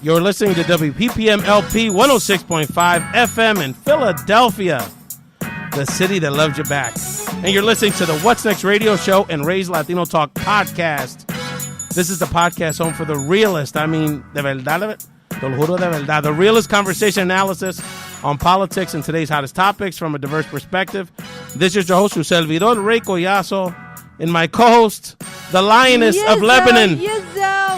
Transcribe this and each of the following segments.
You're listening to WPPM LP 106.5 FM in Philadelphia, the city that loves you back. And you're listening to the What's Next radio show and Ray's Latino Talk podcast. This is the podcast home for the realest, I mean, de verdad, te lo juro de verdad, the realest conversation analysis on politics and today's hottest topics from a diverse perspective. This is your host, su servidor, Ray Collazo, and my co-host, the lioness of Lebanon,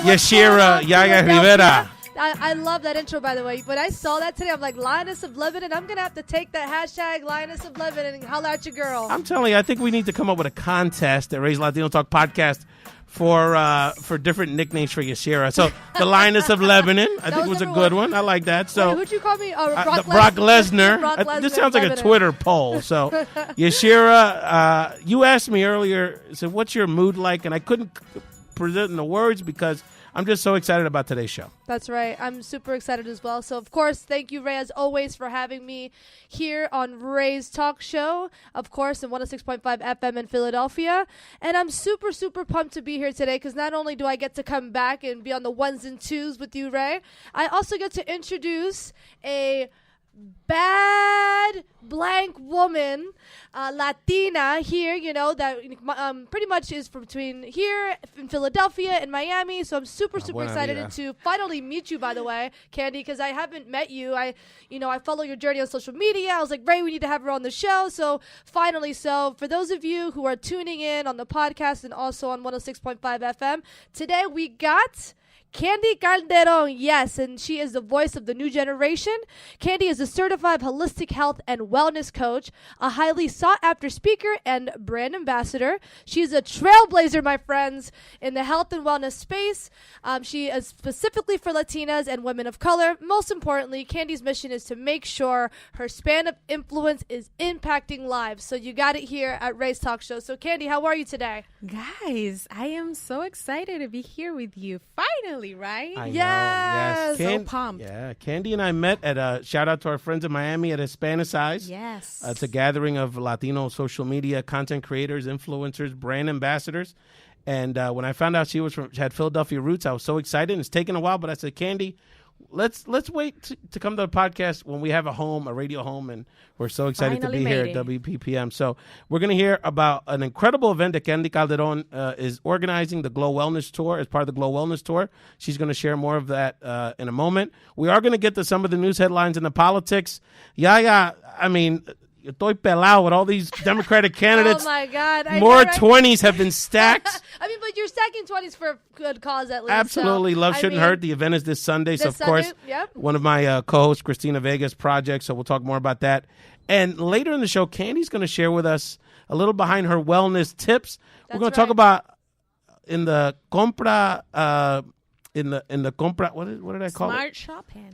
Yashira, Yaya, Rivera. I love that intro, by the way. When I saw that today, I'm like, Lioness of Lebanon. I'm going to have to take that hashtag Lioness of Lebanon and holler at your girl. I'm telling you, I think we need to come up with a contest at Ray's Latino Talk podcast for different nicknames for Yashira. So the Lioness of Lebanon, I think was a good one. I like that. So who'd you call me? Brock Lesnar. This sounds like a Twitter poll. So Yashira, you asked me earlier, said, what's your mood like? And I couldn't present in the words because I'm just so excited about today's show. That's right. I'm super excited as well. So, of course, thank you, Ray, as always, for having me here on Ray's Talk Show, of course, in 106.5 FM in Philadelphia. And I'm super, super pumped to be here today because not only do I get to come back and be on the ones and twos with you, Ray, I also get to introduce a bad blank woman, Latina here, you know, that pretty much is from between here in Philadelphia and Miami. So I'm super excited to finally meet you, by the way, Candy, because I haven't met you. I follow your journey on social media. I was like, Ray, we need to have her on the show. So finally, for those of you who are tuning in on the podcast and also on 106.5 FM, today we got Candy Calderon, yes, and she is the voice of the new generation. Candy is a certified holistic health and wellness coach, a highly sought-after speaker and brand ambassador. She's a trailblazer, my friends, in the health and wellness space. She is specifically for Latinas and women of color. Most importantly, Candy's mission is to make sure her span of influence is impacting lives. So you got it here at Ray's Talk Show. So, Candy, how are you today? Guys, I am so excited to be here with you. Finally. Right? I know. Yes. So pumped. Yeah, Candy and I met at a shout out to our friends in Miami at Hispanicize. Yes. It's a gathering of Latino social media content creators, influencers, brand ambassadors. And when I found out she had Philadelphia roots, I was so excited. It's taken a while, but I said, Candy, let's wait to come to the podcast when we have a radio home, and we're so excited to be here at WPPM. So we're going to hear about an incredible event that Candy Calderon is organizing, the Glow Wellness Tour, as part of the Glow Wellness Tour. She's going to share more of that in a moment. We are going to get to some of the news headlines and the politics. Yaya, I mean, estoy pelado with all these Democratic candidates. Oh, my God. More 20s have been stacked. I mean, but you're stacking 20s for a good cause at least. Absolutely. So, Love Shouldn't Hurt. The event is this Sunday. So, of course, one of my co-hosts, Christina Vega's project. So we'll talk more about that. And later in the show, Candy's going to share with us a little behind her wellness tips. We're going to talk about in the compra... In the compra, what did I call it?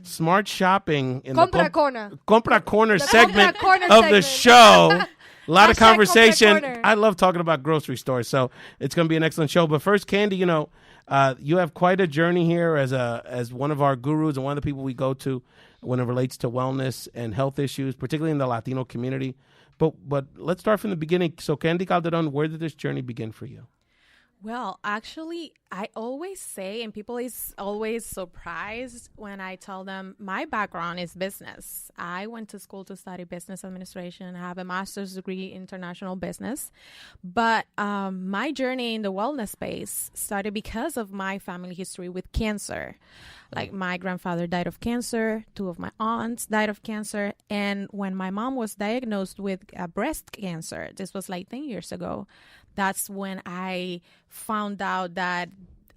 Smart shopping. In Compra Corner segment of the show. A lot of conversation. I love talking about grocery stores, so it's going to be an excellent show. But first, Candy, you have quite a journey here as one of our gurus and one of the people we go to when it relates to wellness and health issues, particularly in the Latino community. But let's start from the beginning. So, Candy Calderon, where did this journey begin for you? Well, actually, I always say, and people is always surprised when I tell them my background is business. I went to school to study business administration. I have a master's degree in international business. But my journey in the wellness space started because of my family history with cancer. Like my grandfather died of cancer. 2 of my aunts died of cancer. And when my mom was diagnosed with breast cancer, this was like 10 years ago, that's when I found out that,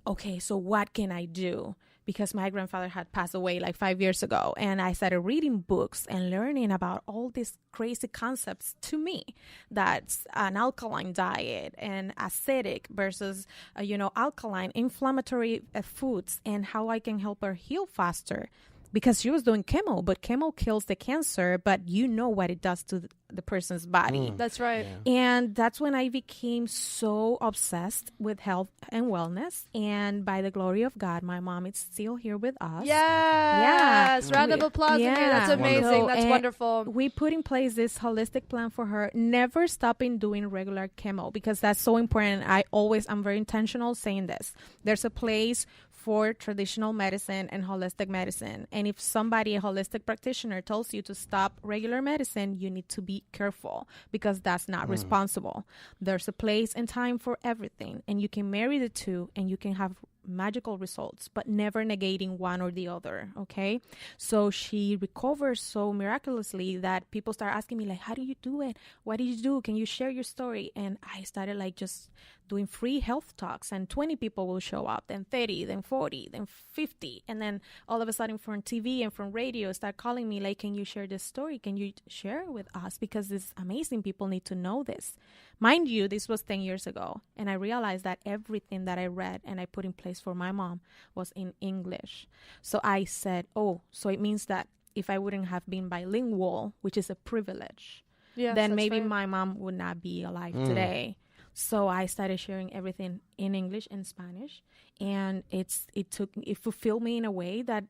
okay, so what can I do? Because my grandfather had passed away like 5 years ago. And I started reading books and learning about all these crazy concepts to me. That's an alkaline diet and acidic versus, alkaline, inflammatory foods, and how I can help her heal faster. Because she was doing chemo, but chemo kills the cancer, but you know what it does to the person's body. That's right. Yeah. And that's when I became so obsessed with health and wellness. And by the glory of God, my mom is still here with us. Yes. Round of applause. Yeah. That's amazing. Wonderful. That's wonderful. We put in place this holistic plan for her, never stopping doing regular chemo, because that's so important. I'm very intentional saying this. There's a place for traditional medicine and holistic medicine. And if somebody, a holistic practitioner, tells you to stop regular medicine, you need to be careful because that's not responsible. There's a place and time for everything, and you can marry the two and you can have magical results, but never negating one or the other. Okay, so she recovers so miraculously that people start asking me like, how do you do it? What did you do? Can you share your story? And I started like just doing free health talks, and 20 people will show up, then 30, then 40, then 50, and then all of a sudden from TV and from radio start calling me like, can you share this story? Can you share it with us? Because it's amazing. People need to know this. Mind you, this was 10 years ago, and I realized that everything that I read and I put in place for my mom was in English. So I said, oh, so it means that if I wouldn't have been bilingual, which is a privilege, then maybe my mom would not be alive today. So I started sharing everything in English and Spanish, and it fulfilled me in a way that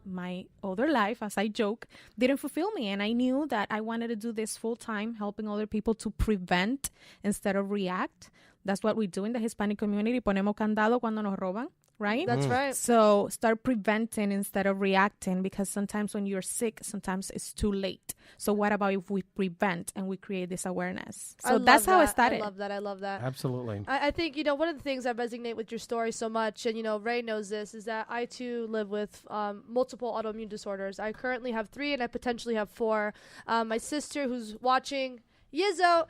my other life, as I joke, didn't fulfill me. And I knew that I wanted to do this full time, helping other people to prevent instead of react. That's what we do in the Hispanic community. Ponemos candado cuando nos roban. Right? That's right. So start preventing instead of reacting, because sometimes when you're sick, sometimes it's too late. So what about if we prevent and we create this awareness? So that's how it started. I love that. Absolutely. I think, one of the things that resonate with your story so much, and, Ray knows this, is that I, too, live with multiple autoimmune disorders. I currently have 3, and I potentially have 4. My sister, who's watching, Yizzo,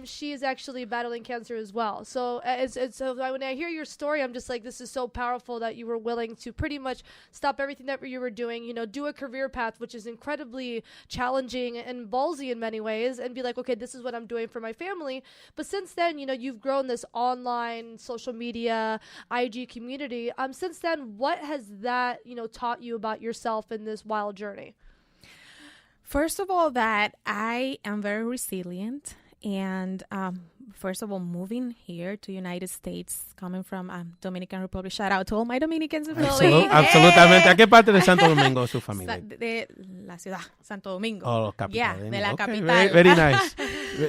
she is actually battling cancer as well. So so when I hear your story, I'm just like, this is so powerful that you were willing to pretty much stop everything that you were doing, do a career path, which is incredibly challenging and ballsy in many ways, and be like, okay, this is what I'm doing for my family. But since then, you've grown this online social media, IG community. Since then, what has that, taught you about yourself in this wild journey? First of all, that I am very resilient. And first of all, moving here to United States, coming from Dominican Republic. Shout out to all my Dominicans in Philly. Absolutamente. ¿A qué parte de Santo Domingo su familia? De la ciudad, Santo Domingo. Oh, capital. Yeah, de la capital. Very, very nice.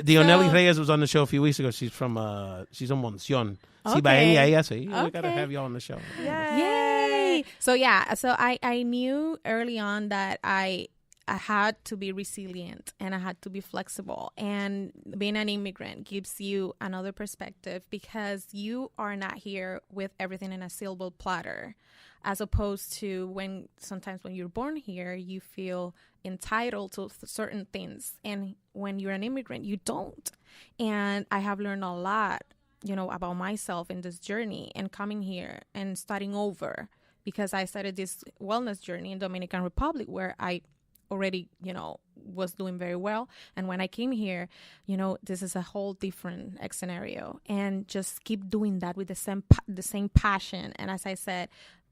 Dionelli Reyes was on the show a few weeks ago. She's from Monción. Sí, va ella, sí. We got to have you on the show. Yay! So, I knew early on that I had to be resilient and I had to be flexible. And being an immigrant gives you another perspective, because you are not here with everything in a silver platter, as opposed to sometimes when you're born here, you feel entitled to certain things. And when you're an immigrant, you don't. And I have learned a lot, about myself in this journey and coming here and starting over, because I started this wellness journey in Dominican Republic where I already, was doing very well. And when I came here, this is a whole different scenario, and just keep doing that with the same passion. And as I said,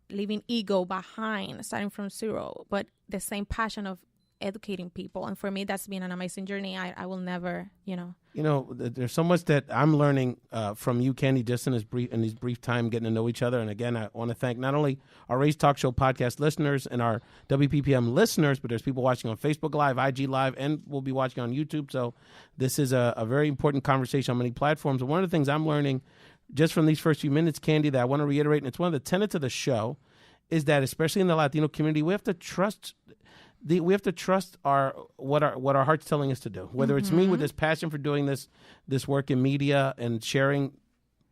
leaving ego behind, starting from zero, but the same passion of educating people. And for me, that's been an amazing journey. I will never, there's so much that I'm learning from you, Candy, just in this brief time getting to know each other. And again, I want to thank not only our Ray's Talk Show podcast listeners and our WPPM listeners, but there's people watching on Facebook Live, IG Live, and we'll be watching on YouTube. So this is a very important conversation on many platforms. And one of the things I'm learning just from these first few minutes, Candy, that I want to reiterate, and it's one of the tenets of the show, is that especially in the Latino community, we have to trust what our heart's telling us to do. Whether it's me with this passion for doing this work in media and sharing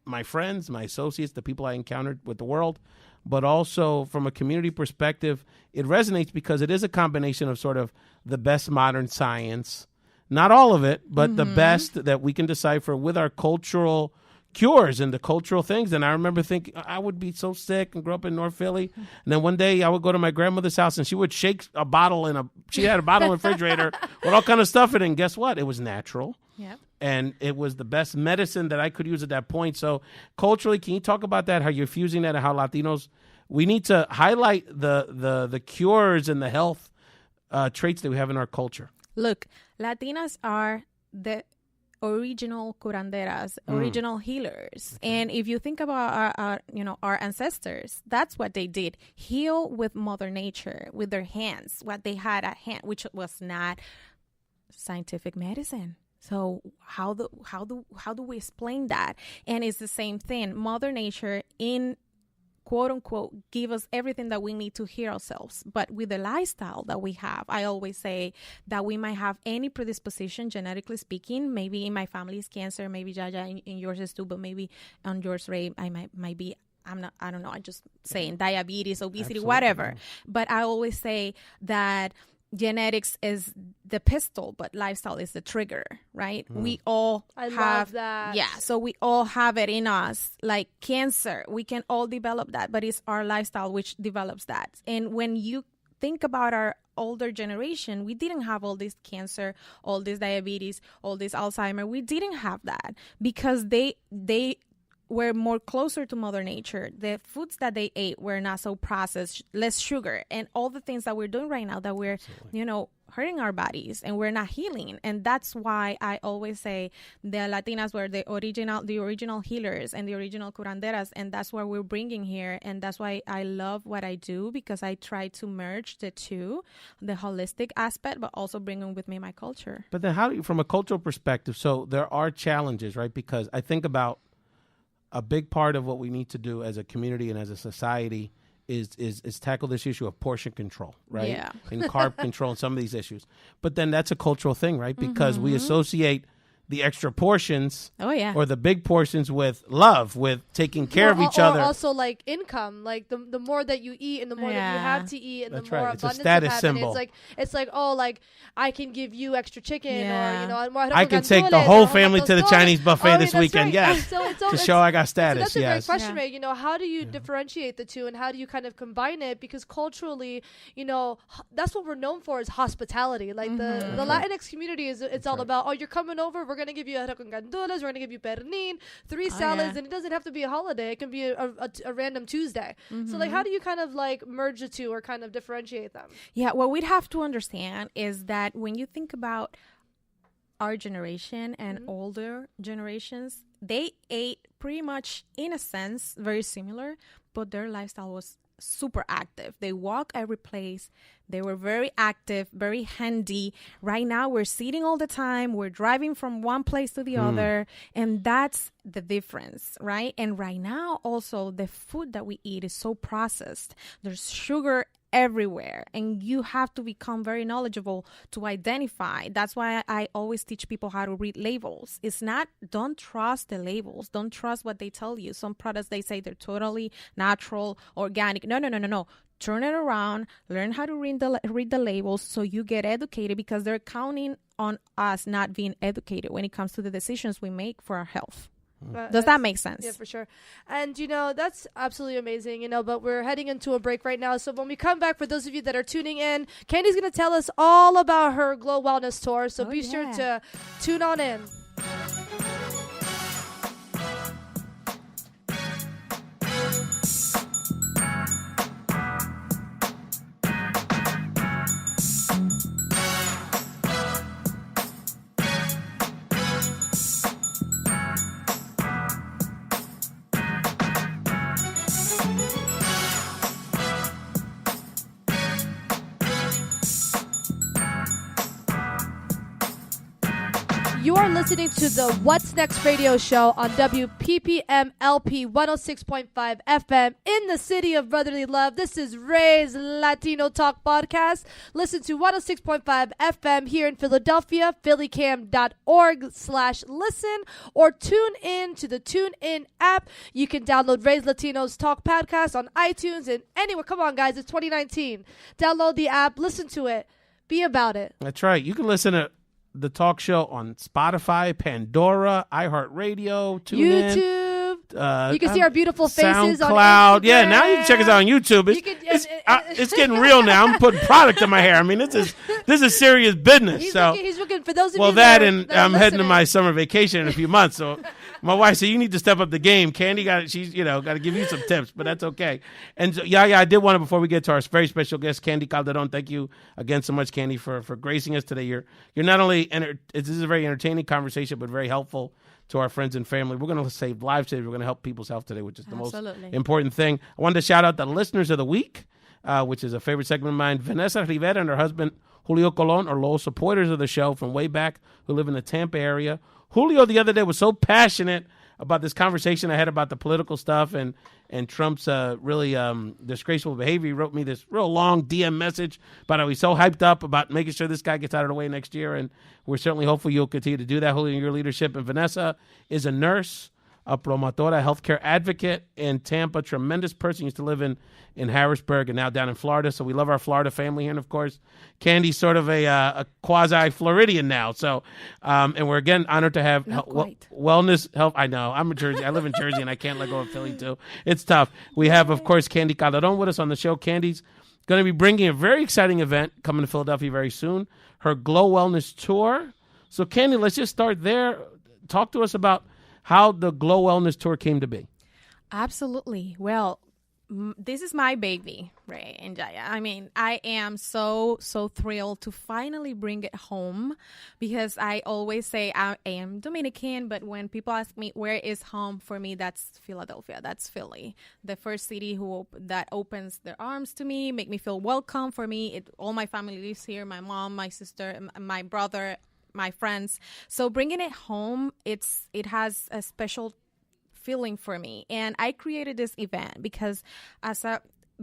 my friends, my associates, the people I encountered with the world, but also from a community perspective, it resonates because it is a combination of sort of the best modern science, not all of it, but the best that we can decipher with our cultural cures and the cultural things. And I remember thinking I would be so sick and grew up in North Philly. And then one day I would go to my grandmother's house and she would shake a bottle she had a bottle in the refrigerator with all kind of stuff in it. And guess what? It was natural. Yep. And it was the best medicine that I could use at that point. So culturally, can you talk about that, how you're fusing that, and how Latinos, we need to highlight the cures and the health traits that we have in our culture? Look, Latinas are the original curanderas, original healers. Okay. And if you think about our ancestors, that's what they did. Heal with Mother Nature, with their hands, what they had at hand, which was not scientific medicine. So how do we explain that? And it's the same thing. Mother Nature in quote unquote give us everything that we need to heal ourselves. But with the lifestyle that we have, I always say that we might have any predisposition, genetically speaking. Maybe in my family is cancer, maybe Yaya in yours is too, but maybe on yours, Ray, I might be, I don't know, I'm just saying diabetes, obesity, Absolutely. whatever. But I always say that genetics is the pistol, but lifestyle is the trigger, right? We all love that. Yeah, so we all have it in us. Like cancer, we can all develop that, but it's our lifestyle which develops that. And when you think about our older generation, we didn't have all this cancer, all this diabetes, all this Alzheimer. We didn't have that because they were more closer to Mother Nature. The foods that they ate were not so processed, less sugar, and all the things that we're doing right now that we're, hurting our bodies and we're not healing. And that's why I always say the Latinas were the original healers and the original curanderas, and that's what we're bringing here. And that's why I love what I do, because I try to merge the two, the holistic aspect, but also bringing with me my culture. But then how do you, from a cultural perspective, so there are challenges, right? Because I think about a big part of what we need to do as a community and as a society is tackle this issue of portion control, right? Yeah. And carb control and some of these issues. But then that's a cultural thing, right? Because we associate the extra portions or the big portions with love, with taking care of each other. Also like income, like the more that you eat and the more that you have to eat and That's the more right. It's a abundance status you have. symbol. It's like, oh, like I can give you extra chicken or, I can take the whole family to the Chinese buffet this weekend, yes, to show I got status, so that's yes. a great question, Ray. How do you differentiate the two and how do you kind of combine it? Because culturally, that's what we're known for is hospitality. Like the Latinx community it's all about, oh, you're coming over, we're going to give you a gandules, we're going to give you pernil, 3 salads, and it doesn't have to be a holiday. It can be a random Tuesday. So like, how do you kind of like merge the two or kind of differentiate them? Yeah, what we'd have to understand is that when you think about our generation and older generations, they ate pretty much, in a sense, very similar, but their lifestyle was super active. They walk every place. They were very active, very handy. Right now, we're sitting all the time. We're driving from one place to the other. And that's the difference, right? And right now, also, the food that we eat is so processed. There's sugar everywhere, and you have to become very knowledgeable to identify. That's why I always teach people how to read labels. It's not, don't trust the labels. Don't trust what they tell you. Some products, they say they're totally natural, organic. No. Turn it around, learn how to read the labels so you get educated, because they're counting on us not being educated when it comes to the decisions we make for our health. Does that make sense? Yeah, for sure. And, that's absolutely amazing, but we're heading into a break right now. So when we come back, for those of you that are tuning in, Candy's going to tell us all about her Glow Wellness Tour. So be sure to tune on in. You are listening to the What's Next radio show on WPPM LP 106.5 FM in the city of brotherly love. This is Ray's Latino Talk Podcast. Listen to 106.5 FM here in Philadelphia, phillycam.org/listen, or tune in to the TuneIn app. You can download Ray's Latinos Talk Podcast on iTunes and anywhere. Come on, guys. It's 2019. Download the app. Listen to it. Be about it. That's right. You can listen to the talk show on Spotify, Pandora, iHeartRadio, YouTube. You can see our beautiful faces SoundCloud. on Instagram. Yeah, now you can check us out on YouTube. It's getting real now. I'm putting product in my hair. I mean, this is serious business. He's so looking for those of well, you that that and are I'm heading to listening. my summer vacation in a few months. So my wife said, you need to step up the game. Candy she's got to give you some tips, but that's okay. And so, I did want to, before we get to our very special guest, Candy Calderon, thank you again so much, Candy, for gracing us today. You're not only, this is a very entertaining conversation, but very helpful to our friends and family. We're going to save lives today. We're going to help people's health today, which is the most important thing. I wanted to shout out the listeners of the week, which is a favorite segment of mine. Vanessa Rivera and her husband, Julio Colon, are loyal supporters of the show from way back, who live in the Tampa area. Julio the other day was so passionate about this conversation I had about the political stuff and Trump's really disgraceful behavior. He wrote me this real long DM message about how he's so hyped up about making sure this guy gets out of the way next year. And we're certainly hopeful you'll continue to do that, Julio, in your leadership. And Vanessa is a nurse, a promotora, healthcare advocate in Tampa, tremendous person, used to live in Harrisburg and now down in Florida. So we love our Florida family here. And of course, Candy's sort of a quasi-Floridian now. So, and we're again honored to have Wellness Health. I know, I'm in Jersey. I live in Jersey and I can't let go of Philly too. It's tough. We have, of course, Candy Calderon with us on the show. Candy's going to be bringing a very exciting event coming to Philadelphia very soon, her Glow Wellness Tour. So Candy, let's just start there. Talk to us about how the Glow Wellness Tour came to be. Absolutely. Well, this is my baby, Ray and Yaya. I mean, I am so thrilled to finally bring it home, because I always say I am Dominican, but when people ask me where is home, for me, that's Philadelphia. That's Philly. The first city that opens their arms to me, make me feel welcome. For me, all my family lives here, my mom, my sister, my brother, my friends. So bringing it home, it has a special feeling for me. And I created this event because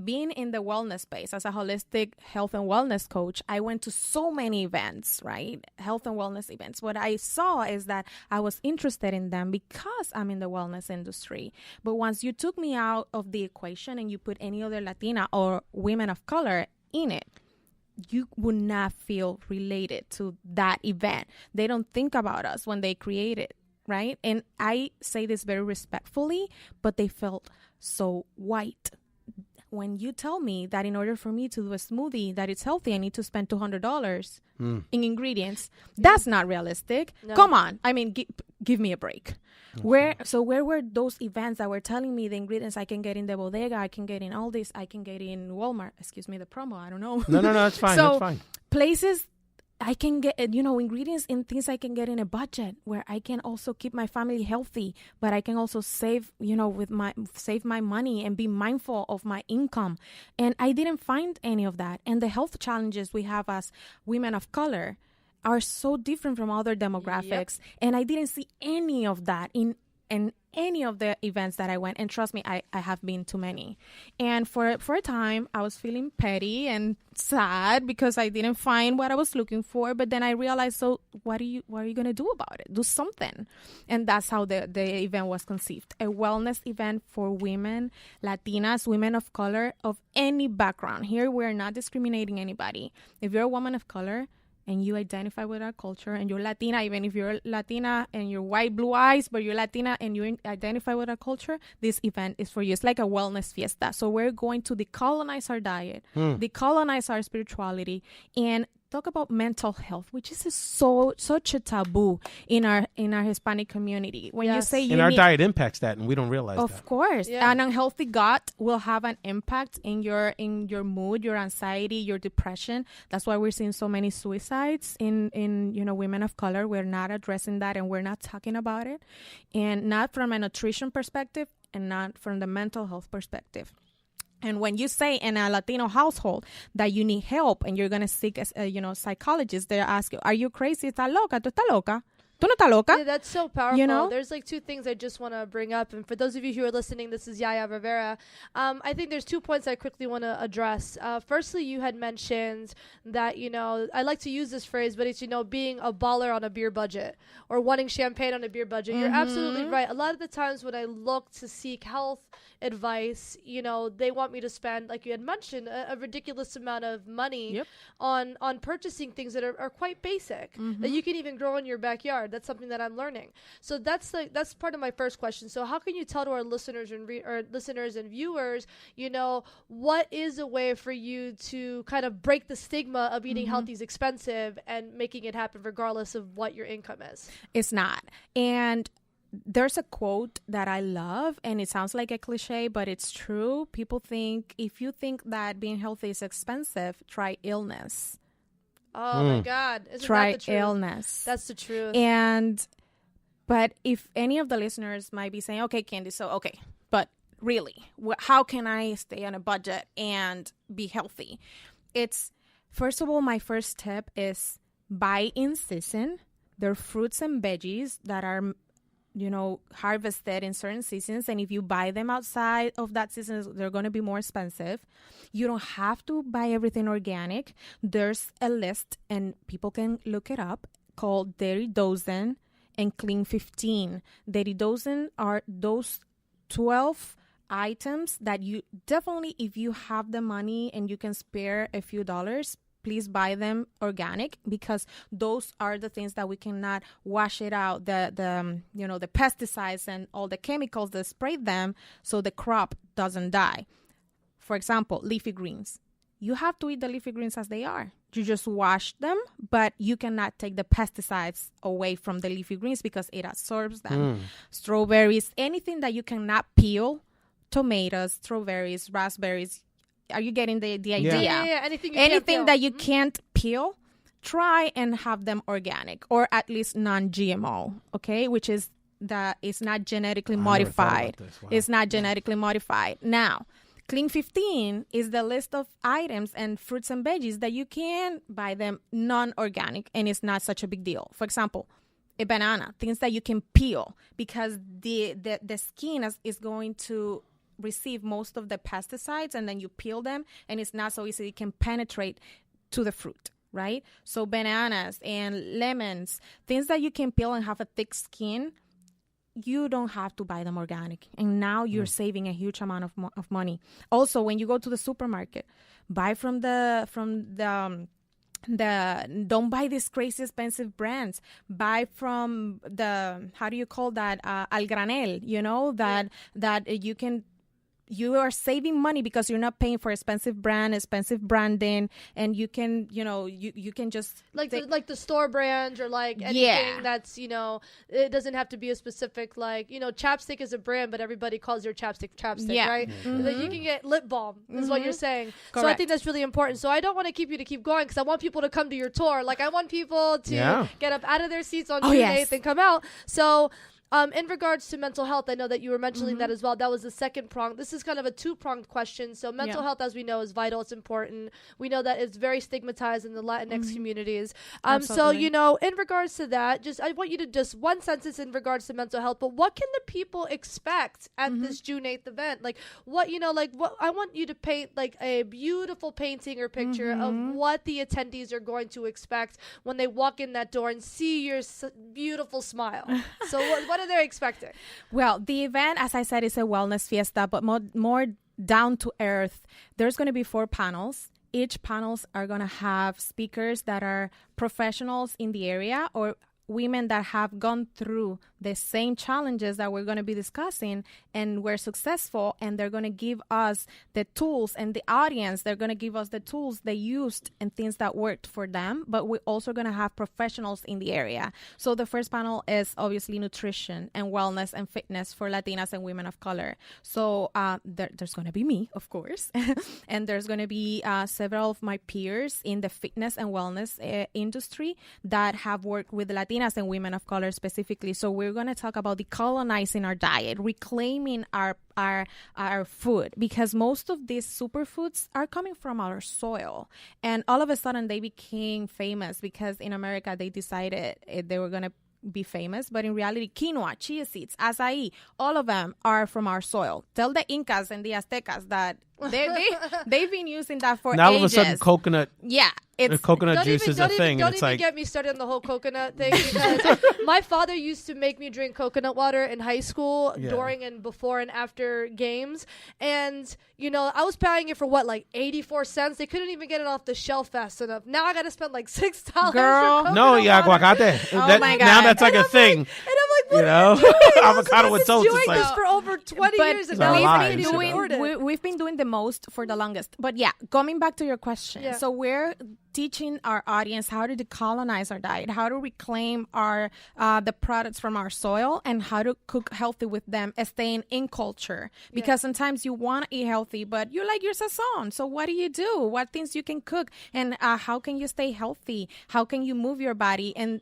being in the wellness space as a holistic health and wellness coach, I went to so many events, right? Health and wellness events. What I saw is that I was interested in them because I'm in the wellness industry. But once you took me out of the equation and you put any other Latina or women of color in it, you would not feel related to that event. They don't think about us when they create it, right? And I say this very respectfully, but they felt so white. When you tell me that in order for me to do a smoothie that is healthy, I need to spend $200 in ingredients, that's not realistic. No. Come on. I mean, give me a break. Where were those events that were telling me the ingredients I can get in the bodega, I can get in all this, I can get in Walmart? Excuse me, the promo. I don't know. No, that's fine. So that's fine. Places I can get, ingredients and things I can get in a budget where I can also keep my family healthy, but I can also save my money and be mindful of my income. And I didn't find any of that. And the health challenges we have as women of color are so different from other demographics. Yep. And I didn't see any of that in any of the events that I went. And trust me, I have been to many. And for a time, I was feeling petty and sad because I didn't find what I was looking for. But then I realized, so what are you going to do about it? Do something. And that's how the event was conceived. A wellness event for women, Latinas, women of color, of any background. Here, we're not discriminating anybody. If you're a woman of color and you identify with our culture, and you're Latina, even if you're Latina and you're white, blue eyes, but you're Latina and you identify with our culture, this event is for you. It's like a wellness fiesta. So we're going to decolonize our diet, decolonize our spirituality, and talk about mental health, which is such a taboo in our Hispanic community. When you say our diet impacts that, and we don't realize that. Of course, an unhealthy gut will have an impact in your mood, your anxiety, your depression. That's why we're seeing so many suicides in women of color. We're not addressing that, and we're not talking about it, and not from a nutrition perspective, and not from the mental health perspective. And when you say in a Latino household that you need help and you're going to seek a psychologist, they ask you, are you crazy? ¿Estás loca? ¿Tú estás loca? ¿Tú no estás loca? Yeah, that's so powerful. There's like two things I just want to bring up. And for those of you who are listening, this is Yaya Rivera. I think there's 2 points I quickly want to address. Firstly, you had mentioned that, I like to use this phrase, but it's, being a baller on a beer budget or wanting champagne on a beer budget. You're absolutely right. A lot of the times when I look to seek health advice, they want me to spend, like you had mentioned, a ridiculous amount of money on purchasing things that are quite basic, that you can even grow in your backyard. That's something that I'm learning. So that's part of my first question. So how can you tell to our listeners and viewers, what is a way for you to kind of break the stigma of eating healthy is expensive and making it happen regardless of what your income is? It's not. And there's a quote that I love, and it sounds like a cliche, but it's true. People think, if you think that being healthy is expensive, try illness. Oh my God. Try illness. That's the truth. But if any of the listeners might be saying, okay, Candy, but really, how can I stay on a budget and be healthy? It's, first of all, my first tip is buy in season. There are fruits and veggies that are harvested in certain seasons. And if you buy them outside of that season, they're going to be more expensive. You don't have to buy everything organic. There's a list, and people can look it up, called Dairy Dozen and Clean 15. Dairy Dozen are those 12 items that you definitely, if you have the money and you can spare a few dollars, please buy them organic, because those are the things that we cannot wash it out, the pesticides and all the chemicals that spray them so the crop doesn't die. For example, leafy greens. You have to eat the leafy greens as they are. You just wash them, but you cannot take the pesticides away from the leafy greens because it absorbs them. Strawberries, anything that you cannot peel, tomatoes, strawberries, raspberries. Are you getting the idea? Yeah. Anything that you can't peel, try and have them organic, or at least non-GMO, okay? Which is that it's not genetically modified. Wow. It's not genetically modified. Now, Clean 15 is the list of items and fruits and veggies that you can buy them non-organic, and it's not such a big deal. For example, a banana, things that you can peel, because the skin is going to receive most of the pesticides, and then you peel them, and it's not so easy. It can penetrate to the fruit, right? So bananas and lemons, things that you can peel and have a thick skin, you don't have to buy them organic. And now you're saving a huge amount of money. Also, when you go to the supermarket, buy from the don't buy these crazy expensive brands. Buy from the, how do you call that? Al granel, that you are saving money because you're not paying for expensive branding, and you can, you can just like the store brand, or like anything that's, it doesn't have to be a specific, like, chapstick is a brand, but everybody calls your chapstick, right? Like you can get lip balm is what you're saying. Correct. So I think that's really important. So I don't want to keep going, because I want people to come to your tour. Like I want people to get up out of their seats on June 8th and come out. So in regards to mental health, I know that you were mentioning that as well. That was the second prong. This is kind of a two-pronged question. So mental health, as we know, is vital. It's important. We know that it's very stigmatized in the Latinx communities. So, in regards to that, I want you to just one sentence in regards to mental health, but what can the people expect at this June 8th event? Like what I want you to paint like a beautiful painting or picture of what the attendees are going to expect when they walk in that door and see your beautiful smile. So what are they expecting? Well, the event, as I said, is a wellness fiesta, but more down to earth. There's going to be 4 panels. Each panels are going to have speakers that are professionals in the area, or women that have gone through the same challenges that we're going to be discussing and were successful, and they're going to give us the tools, and the audience, they're going to give us the tools they used and things that worked for them. But we're also going to have professionals in the area. So the first panel is obviously nutrition and wellness and fitness for Latinas and women of color. So there's going to be me, of course, and there's going to be several of my peers in the fitness and wellness industry that have worked with Latinas and women of color specifically. So we're going to talk about decolonizing our diet, reclaiming our food, because most of these superfoods are coming from our soil, and all of a sudden they became famous because in America they decided they were going to be famous, but in reality, quinoa, chia seeds, acai, all of them are from our soil. Tell the Incas and the Aztecas that they've been using that for now ages. All of a sudden, coconut. Yeah. Coconut juice is a thing. Don't even get me started on the whole coconut thing, because my father used to make me drink coconut water in high school during and before and after games. And, I was paying it for like 84 cents. They couldn't even get it off the shelf fast enough. Now I got to spend like $6 Girl. for coconut No, water. Oh my God. Now that's like a thing. And I'm like, what are you doing? Avocado with toast. Doing this for over 20 years, and now we've been doing the most for the longest. But yeah, coming back to your question. So we're teaching our audience how to decolonize our diet, how to reclaim our the products from our soil, and how to cook healthy with them, staying in culture. Because sometimes you want to eat healthy, but you like your sazon. So what do? What things you can cook, and how can you stay healthy? How can you move your body? And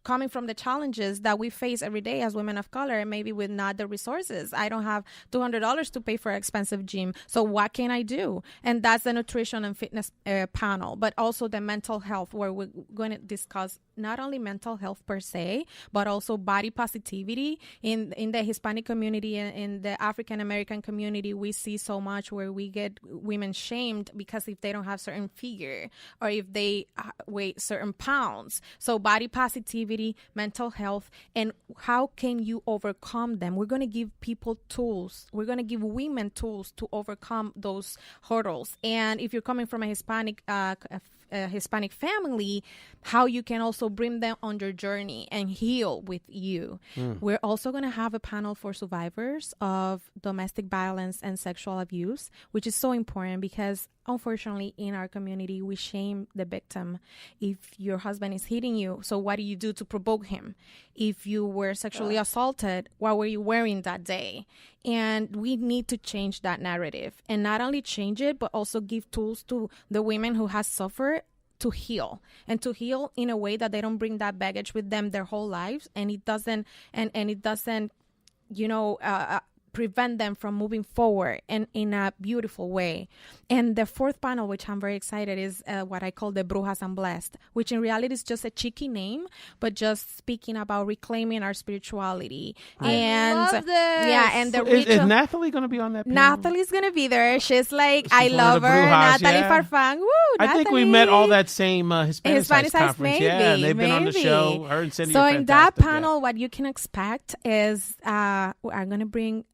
coming from the challenges that we face every day as women of color, and maybe with not the resources. I don't have $200 to pay for an expensive gym. So what can I do? And that's the nutrition and fitness panel, but also the mental health, where we're going to discuss not only mental health per se, but also body positivity. In the Hispanic community and in the African American community, we see so much where we get women shamed because if they don't have certain figure or if they weigh certain pounds. So body positivity, mental health, and how can you overcome them? We're going to give people tools. We're going to give women tools to overcome those hurdles. And if you're coming from a Hispanic family, how you can also bring them on your journey and heal with you. We're also going to have a panel for survivors of domestic violence and sexual abuse, which is so important because unfortunately in our community we shame the victim. If your husband is hitting you, so what do you do to provoke him? If you were sexually assaulted, what were you wearing that day? And we need to change that narrative, and not only change it but also give tools to the women who has suffered to heal, and to heal in a way that they don't bring that baggage with them their whole lives, and it doesn't prevent them from moving forward and in a beautiful way. And the fourth panel, which I'm very excited, is what I call the Brujas and Blessed, which in reality is just a cheeky name, but just speaking about reclaiming our spirituality. I love this. Yeah, and the Is Nathalie going to be on that panel? Nathalie's going to be there. She's like, I one love of the her. Brujas, Natalie yeah. Farfán. Woo, I think we met all that same Hispanic Hispanic conference. maybe, yeah, and they've been on the maybe. show. Her and Cindy So are in that fantastic, panel, what you can expect is I'm going to bring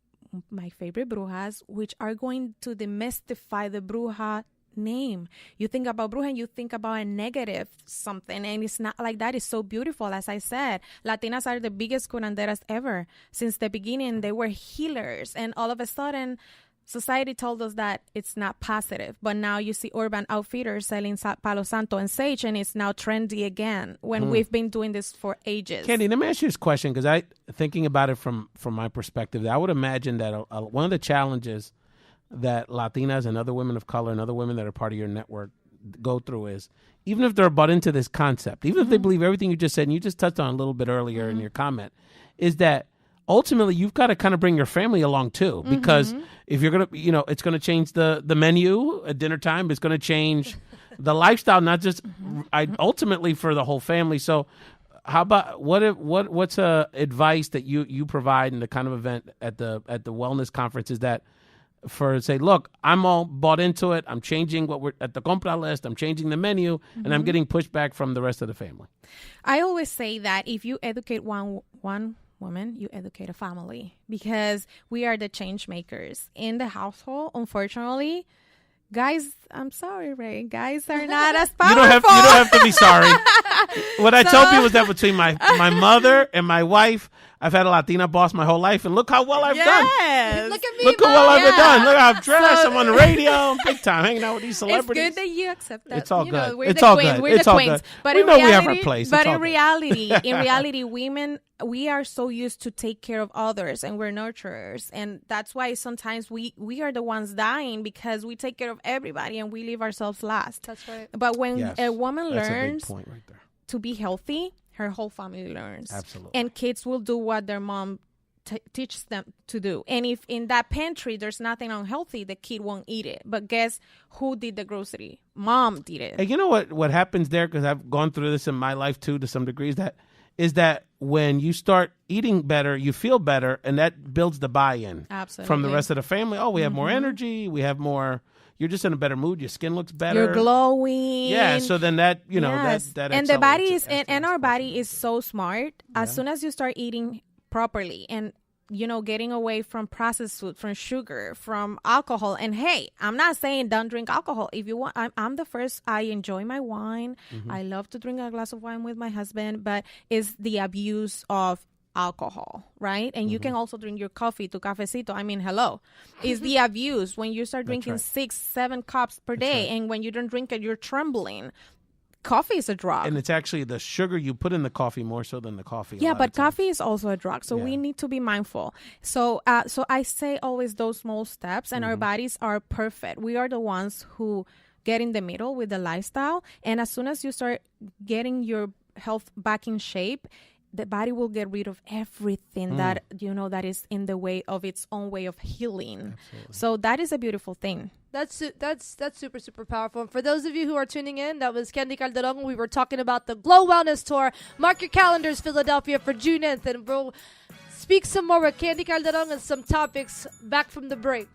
my favorite brujas, which are going to demystify the bruja name. You think about bruja and you think about a negative something, and it's not like that. It's so beautiful. As I said, Latinas are the biggest curanderas ever. Since the beginning, they were healers, and all of a sudden society told us that it's not positive, but now you see Urban Outfitters selling Palo Santo and sage, and it's now trendy again when we've been doing this for ages. Candy, let me ask you this question, because thinking about it from my perspective, I would imagine that one of the challenges that Latinas and other women of color and other women that are part of your network go through is, even if they're bought into this concept, even if they believe everything you just said, and you just touched on a little bit earlier in your comment, is that ultimately you've got to kind of bring your family along too, because if you're going to, it's going to change the menu at dinner time. It's going to change the lifestyle, not just ultimately for the whole family. So how about what's advice that you provide in the kind of event at the wellness conference, is that for say, look, I'm all bought into it. I'm changing what we're at the compra list. I'm changing the menu, and I'm getting pushback from the rest of the family. I always say that if you educate one woman, you educate a family, because we are the change makers in the household. Unfortunately, guys, I'm sorry, Ray, guys are not as powerful. You don't have to be sorry. What I tell people is that between my mother and my wife, I've had a Latina boss my whole life, and look how well I've done. Look at me, Look how well I've done. Look how I'm dressed. I'm on the radio. I'm big time, hanging out with these celebrities. It's good that you accept that. It's all good. We're It's the all queens. good. We're It's the all queens. good. But We in know we have reality, our place. But It's all in reality, women, we are so used to take care of others, and we're nurturers, and that's why sometimes we are the ones dying, because we take care of everybody and we leave ourselves last. That's right. But when a woman That's learns a big point right there. to be healthy, her whole family learns. Absolutely. And kids will do what their mom teaches them to do. And if in that pantry there's nothing unhealthy, the kid won't eat it. But guess who did the grocery? Mom did it. And you know what happens there, because I've gone through this in my life too to some degree, is that when you start eating better, you feel better, and that builds the buy-in from the rest of the family. Oh, we have more energy. We have more. You're just in a better mood. Your skin looks better. You're glowing. Yeah. So then that, yes. that and the body is, accelerates and our body is so smart. As soon as you start eating properly and, getting away from processed food, from sugar, from alcohol. And hey, I'm not saying don't drink alcohol. If you want, I'm the first. I enjoy my wine. I love to drink a glass of wine with my husband, but it's the abuse of alcohol, right? And you can also drink your coffee to cafecito. I mean, hello. It's the abuse when you start drinking 6-7 cups per day. And when you don't drink it, you're trembling. Coffee is a drug. And it's actually the sugar you put in the coffee more so than the coffee. Yeah, but coffee is also a drug. So we need to be mindful. So I say always those small steps, and our bodies are perfect. We are the ones who get in the middle with the lifestyle. And as soon as you start getting your health back in shape, the body will get rid of everything that, that is in the way of its own way of healing. Absolutely. So that is a beautiful thing. That's super, super powerful. And for those of you who are tuning in, that was Candy Calderon. We were talking about the Glow Wellness Tour. Mark your calendars, Philadelphia, for June 9th. And we'll speak some more with Candy Calderon and some topics back from the break.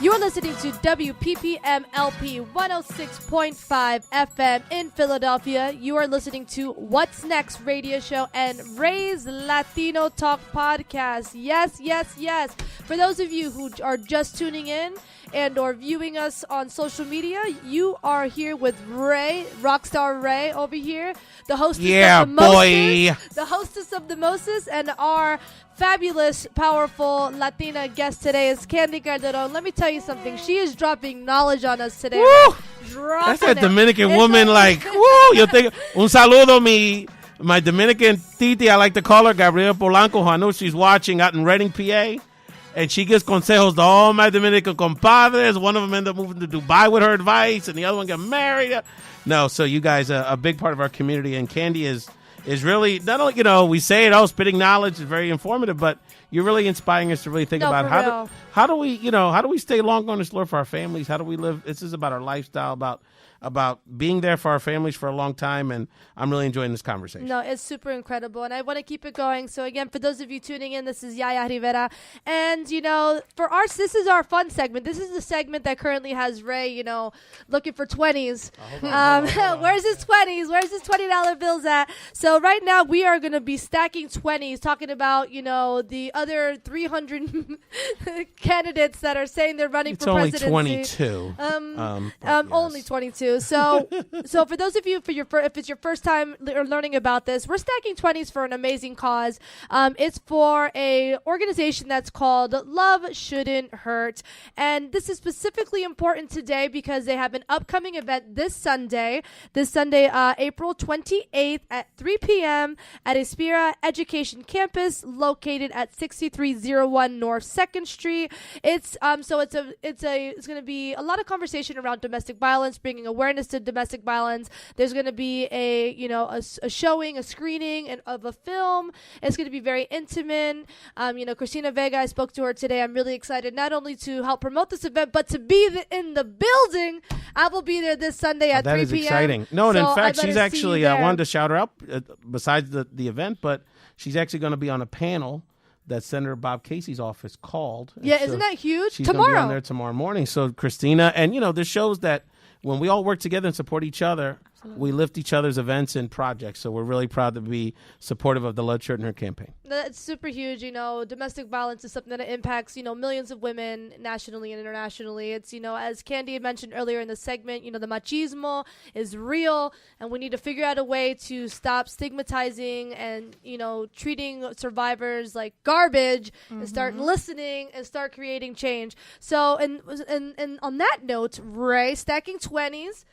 You are listening to WPPM-LP 106.5 FM in Philadelphia. You are listening to What's Next radio show and Ray's Latino Talk podcast. Yes, yes, yes. For those of you who are just tuning in and or viewing us on social media, you are here with Ray, Rockstar Ray over here, the hostess of the Moses, the hostess of the Moses, and our fabulous, powerful Latina guest today is Candy Calderon. Let me tell you something. She is dropping knowledge on us today. Woo! That's a Dominican woman, like, woo! You think, un saludo, my Dominican titi, I like to call her, Gabriela Polanco, who I know she's watching out in Reading, PA. And she gives consejos to all my Dominican compadres. One of them ended up moving to Dubai with her advice, and the other one got married. No, so you guys are a big part of our community, and Candy is really, not only, we say it, spitting knowledge is very informative, but you're really inspiring us to really think about how do we stay long on this Lord for our families? How do we live? This is about our lifestyle, about being there for our families for a long time, and I'm really enjoying this conversation. No, it's super incredible, and I want to keep it going. So again, for those of you tuning in, this is Yaya Rivera, and this is our fun segment. This is the segment that currently has Ray, looking for 20s. Where's his 20s? Where's his $20 bills at? So right now we are going to be stacking 20s, talking about the other 300 candidates that are saying they're running for presidency. It's only 22. So for those of you, if it's your first time learning about this, we're stacking 20s for an amazing cause. It's for a organization that's called Love Shouldn't Hurt, and this is specifically important today because they have an upcoming event this Sunday, April 28th at 3 p.m. at Aspira Education Campus, located at 6301 North 2nd Street. It's going to be a lot of conversation around domestic violence, bringing awareness to domestic violence. There's going to be a showing, a screening of a film. It's going to be very intimate. Christina Vega, I spoke to her today. I'm really excited not only to help promote this event, but to be in the building. I will be there this Sunday at 3 p.m. That is exciting. No, and in fact, she's actually, I wanted to shout her out besides the event, but she's actually going to be on a panel that Senator Bob Casey's office called. Yeah, isn't that huge? She's going to be on there tomorrow morning. So Christina, and this shows that when we all work together and support each other, we lift each other's events and projects. So we're really proud to be supportive of the Love Shouldn't Hurt campaign. That's super huge. Domestic violence is something that impacts, millions of women nationally and internationally. It's, as Candy had mentioned earlier in the segment, the machismo is real, and we need to figure out a way to stop stigmatizing and, treating survivors like garbage and start listening and start creating change. So, and on that note, Ray, stacking 20s.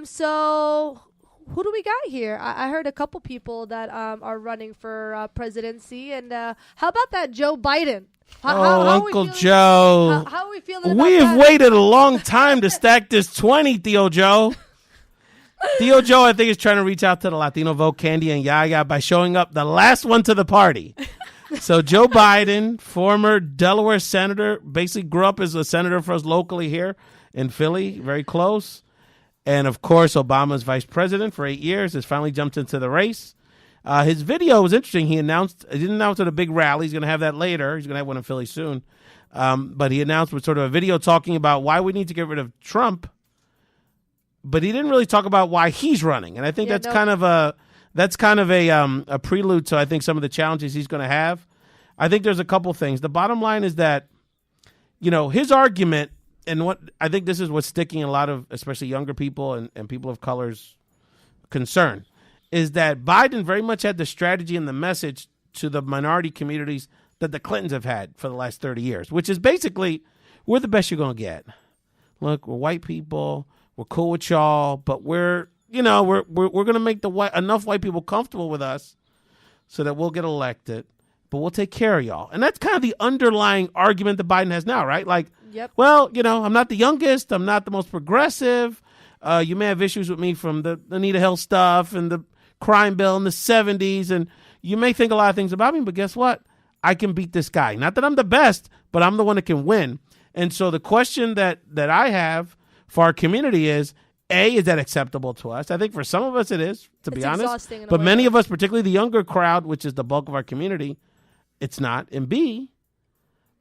So who do we got here? I heard a couple people that are running for presidency. And how about that Joe Biden? How Uncle Joe. How are we feeling about that? We have waited a long time to stack this 20, Tío Joe. Tío Joe, I think, is trying to reach out to the Latino vote, Candy and Yaya, by showing up the last one to the party. So Joe Biden, former Delaware senator, basically grew up as a senator for us locally here in Philly, very close. And, of course, Obama's vice president for 8 years has finally jumped into the race. His video was interesting. He didn't announce at a big rally. He's going to have that later. He's going to have one in Philly soon. But he announced with sort of a video talking about why we need to get rid of Trump. But he didn't really talk about why he's running. And I think that's kind of a prelude to, I think, some of the challenges he's going to have. I think there's a couple things. The bottom line is that, his argument, and what I think this is what's sticking a lot of, especially younger people and people of color's concern, is that Biden very much had the strategy and the message to the minority communities that the Clintons have had for the last 30 years, which is basically, we're the best you're going to get. Look, we're white people. We're cool with y'all, but we're going to make enough white people comfortable with us so that we'll get elected, but we'll take care of y'all. And that's kind of the underlying argument that Biden has now, right? Like, well, I'm not the youngest. I'm not the most progressive. You may have issues with me from the Anita Hill stuff and the crime bill in the 70s, and you may think a lot of things about me, but guess what? I can beat this guy. Not that I'm the best, but I'm the one that can win. And so the question that I have for our community is that acceptable to us? I think for some of us it is, to be honest. But many of us, particularly the younger crowd, which is the bulk of our community, it's not. And B,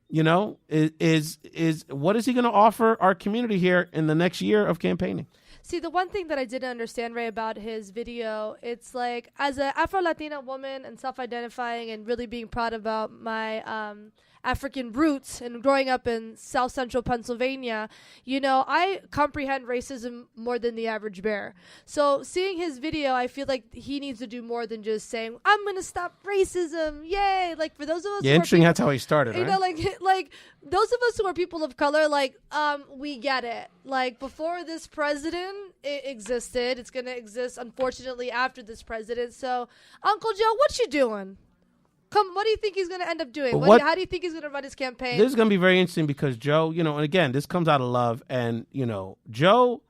is what is he going to offer our community here in the next year of campaigning? See, the one thing that I didn't understand, Ray, about his video, it's like, as an Afro-Latina woman and self-identifying and really being proud about my African roots and growing up in South Central Pennsylvania, I comprehend racism more than the average bear. So seeing his video, I feel like he needs to do more than just saying, I'm going to stop racism. Yay. Like, for those of us who interesting, that's how he started, right? Like those of us who are people of color, we get it. Like, before this president, it existed. It's going to exist, unfortunately, after this president. So, Uncle Joe, what you doing? What do you think he's going to end up doing? How do you think he's going to run his campaign? This is going to be very interesting because Joe, and again, this comes out of love. And, Joe,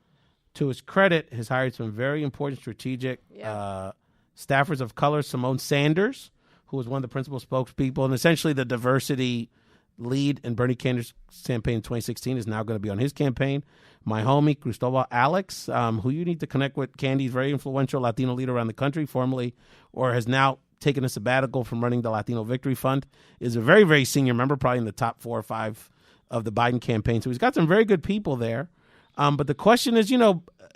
to his credit, has hired some very important strategic staffers of color. Simone Sanders, who was one of the principal spokespeople and essentially the diversity lead in Bernie Sanders' campaign in 2016, is now going to be on his campaign. My homie, Cristobal Alex, who you need to connect with. Candy's very influential Latino leader around the country, formerly or has now taken a sabbatical from running the Latino Victory Fund, is a very, very senior member, probably in the top 4 or 5 of the Biden campaign. So he's got some very good people there. But the question is,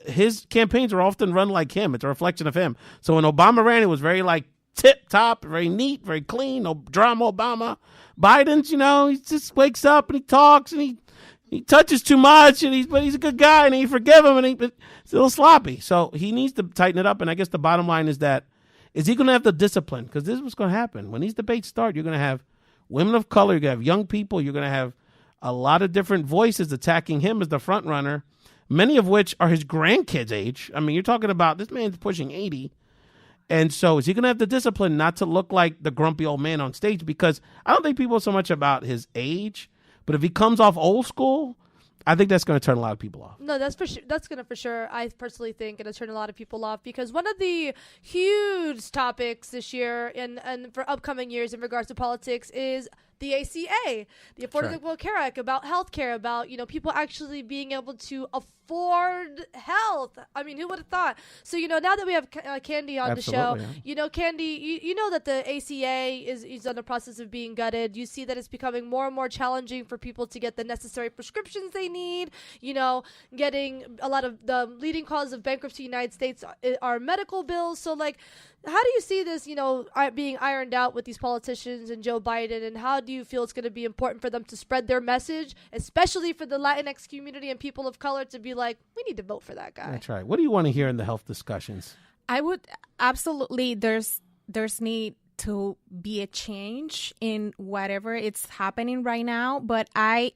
his campaigns are often run like him. It's a reflection of him. So when Obama ran, it was very tip top, very neat, very clean, no drama Obama. Biden's, he just wakes up and he talks and he touches too much, but he's a good guy and he forgive him, and but it's a little sloppy. So he needs to tighten it up. And I guess the bottom line is that, is he going to have the discipline? Because this is what's going to happen. When these debates start, you're going to have women of color, you're going to have young people, you're going to have a lot of different voices attacking him as the front runner, many of which are his grandkids' age. I mean, you're talking about this man's pushing 80. And so is he going to have the discipline not to look like the grumpy old man on stage? Because I don't think people so much about his age, but if he comes off old school, I think that's going to turn a lot of people off. No, that's for sure. That's going to for sure, I personally think, going to turn a lot of people off, because one of the huge topics this year and for upcoming years in regards to politics is the ACA, the Affordable Care Act, about healthcare, about, people actually being able to afford health. I mean, who would have thought? So, now that we have Candy on the show, Candy, you know that the ACA is in the process of being gutted. You see that it's becoming more and more challenging for people to get the necessary prescriptions they need. Getting a lot of the leading cause of bankruptcy in the United States are medical bills. So, how do you see this, being ironed out with these politicians and Joe Biden, and how do you feel it's going to be important for them to spread their message, especially for the Latinx community and people of color, to be like, we need to vote for that guy? That's right. What do you want to hear in the health discussions? I would absolutely, there's need to be a change in whatever it's happening right now. But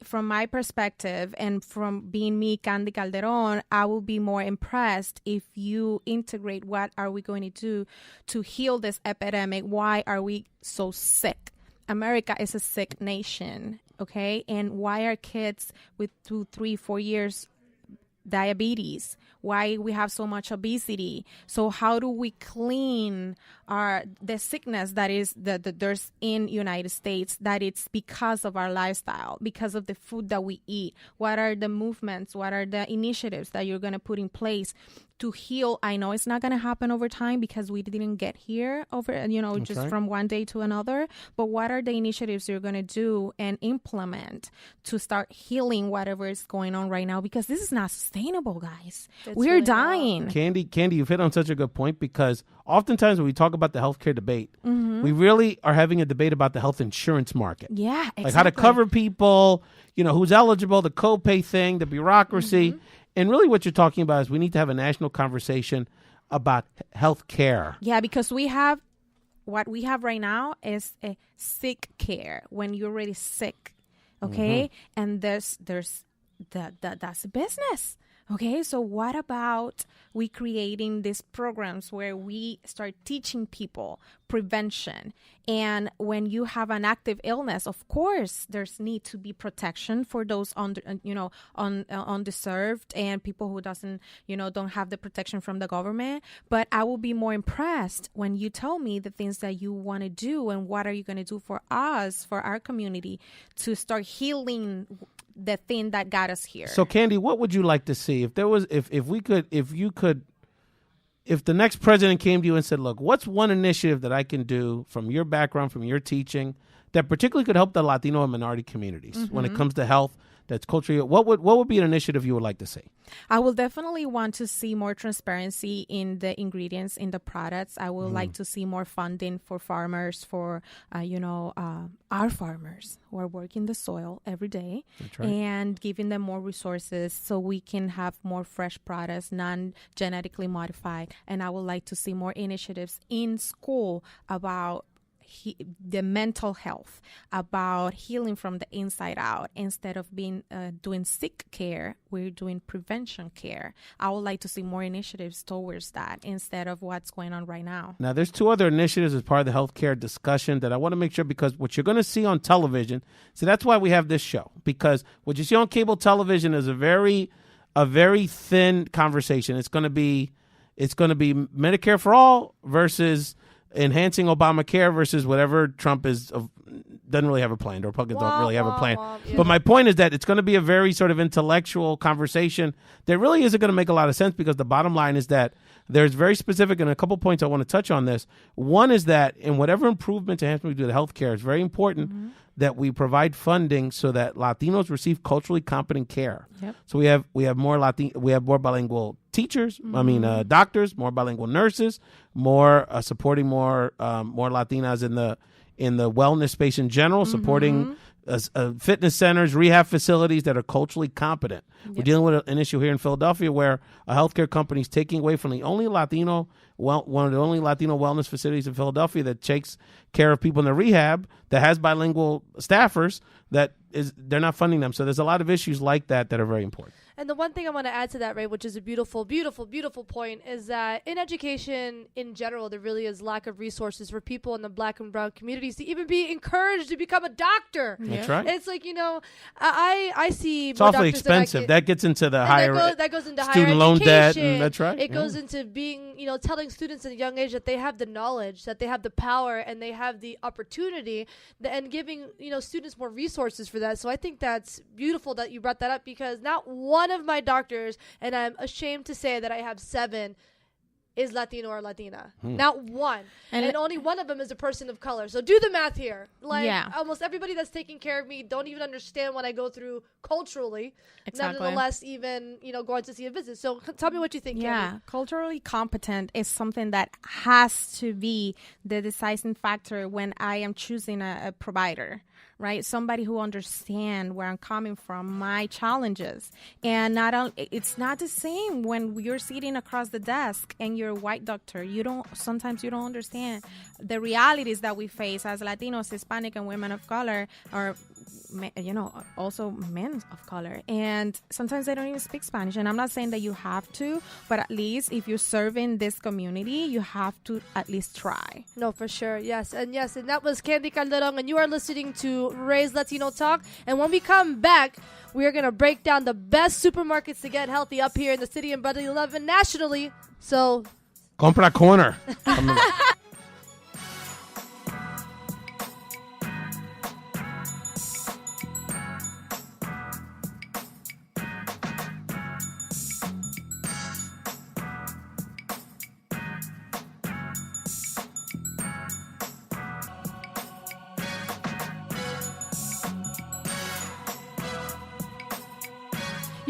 from my perspective and from being me, Candy Calderon, I will be more impressed if you integrate what are we going to do to heal this epidemic. Why are we so sick? America is a sick nation, okay? And why are kids with 2, 3, 4 years diabetes? why we have so much obesity. So how do we clean the sickness that there's in United States, that it's because of our lifestyle, because of the food that we eat? What are the movements? What are the initiatives that you're going to put in place to heal? I know it's not going to happen over time because we didn't get here from one day to another. But what are the initiatives you're going to do and implement to start healing whatever is going on right now? Because this is not sustainable, guys. We're really dying. Candy, you've hit on such a good point, because oftentimes when we talk about the healthcare debate, we really are having a debate about the health insurance market. Yeah, exactly. Like how to cover people, who's eligible, the copay thing, the bureaucracy. And really what you're talking about is we need to have a national conversation about health care. Yeah, because what we have right now is a sick care when you're already sick, okay? And that's a business. Okay, so what about we creating these programs where we start teaching people prevention? And when you have an active illness, of course, there's need to be protection for those undeserved and people who don't have the protection from the government. But I will be more impressed when you tell me the things that you want to do and what are you going to do for us, for our community, to start healing the thing that got us here. So, Candy, what would you like to see if the next president came to you and said, look, what's one initiative that I can do from your background, from your teaching, that particularly could help the Latino and minority communities when it comes to health, that's culturally, what would be an initiative you would like to see? I will definitely want to see more transparency in the ingredients in the products. I would like to see more funding for farmers, for our farmers who are working the soil every day. That's right. And giving them more resources so we can have more fresh products, non-genetically modified. And I would like to see more initiatives in school about the mental health, about healing from the inside out. Instead of doing sick care, we're doing prevention care. I would like to see more initiatives towards that instead of what's going on right now. Now, there's two other initiatives as part of the healthcare discussion that I want to make sure, because what you're going to see on television, so that's why we have this show, because what you see on cable television is a very thin conversation. It's going to be Medicare for all versus enhancing Obamacare versus whatever Trump doesn't really have a plan. The Republicans don't really have a plan. Yeah. But my point is that it's going to be a very sort of intellectual conversation that really isn't going to make a lot of sense, because the bottom line is that there's very specific, and a couple points I want to touch on this. One is that in whatever improvements and enhancements we do to healthcare, it's very important that we provide funding so that Latinos receive culturally competent care. Yep. So we have more bilingual teachers. Doctors, more bilingual nurses, more supporting more Latinas in the wellness space in general, supporting fitness centers, rehab facilities that are culturally competent. Yep. We're dealing with an issue here in Philadelphia where a healthcare company is taking away from one of the only Latino wellness facilities in Philadelphia that takes care of people in the rehab, that has bilingual staffers, they're not funding them. So there's a lot of issues like that are very important. And the one thing I want to add to that, Ray, which is a beautiful, beautiful, beautiful point, is that in education in general, there really is lack of resources for people in the Black and brown communities to even be encouraged to become a doctor. That's right. It's like, I see it's more awfully doctors than expensive. That gets into the that goes into student higher loan debt. education. That's right. It goes into being, telling students at a young age that they have the knowledge, that they have the power, and they have the opportunity, and giving, students more resources for that. So I think that's beautiful that you brought that up, because not one of my doctors, and I'm ashamed to say that I have 7, is Latino or Latina. Not one. And only one of them is a person of color. So do the math here. Almost everybody that's taking care of me don't even understand what I go through culturally. Exactly. Nevertheless, even, going to see a visit. So tell me what you think, Yeah. Candy. Culturally competent is something that has to be the deciding factor when I am choosing a provider. Right? Somebody who understands where I'm coming from, my challenges. And it's not the same when you're sitting across the desk and you're a white doctor. Sometimes you don't understand the realities that we face as Latinos, Hispanic, and women of color, or also men of color. And sometimes they don't even speak Spanish. And I'm not saying that you have to, but at least if you're serving this community, you have to at least try. No, for sure. Yes. And that was Candy Calderon. And you are listening to Ray's Latino Talk. And when we come back, we are going to break down the best supermarkets to get healthy up here in the city and Brotherly Love and nationally. So, Compra Corner.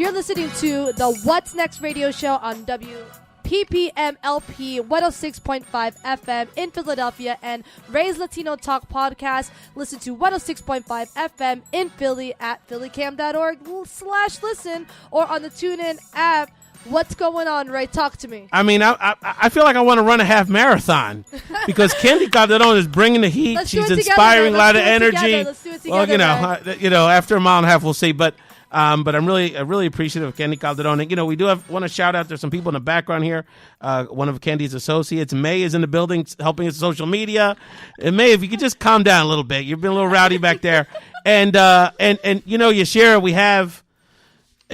you're listening to the What's Next radio show on WPPMLP 106.5 FM in Philadelphia and Ray's Latino Talk podcast. Listen to 106.5 FM in Philly at phillycam.org/listen or on the TuneIn app. What's going on, Ray? Talk to me. I mean, I feel like I want to run a half marathon because Candy Calderon is bringing the heat. She's inspiring, a lot of energy. Let's do it together. Well, after a mile and a half, we'll see. But I'm really appreciative of Candy Calderon. And, we do want to shout out. There's some people in the background here. One of Candy's associates, May, is in the building helping us social media. And May, if you could just calm down a little bit. You've been a little rowdy back there. And Yashira, we have.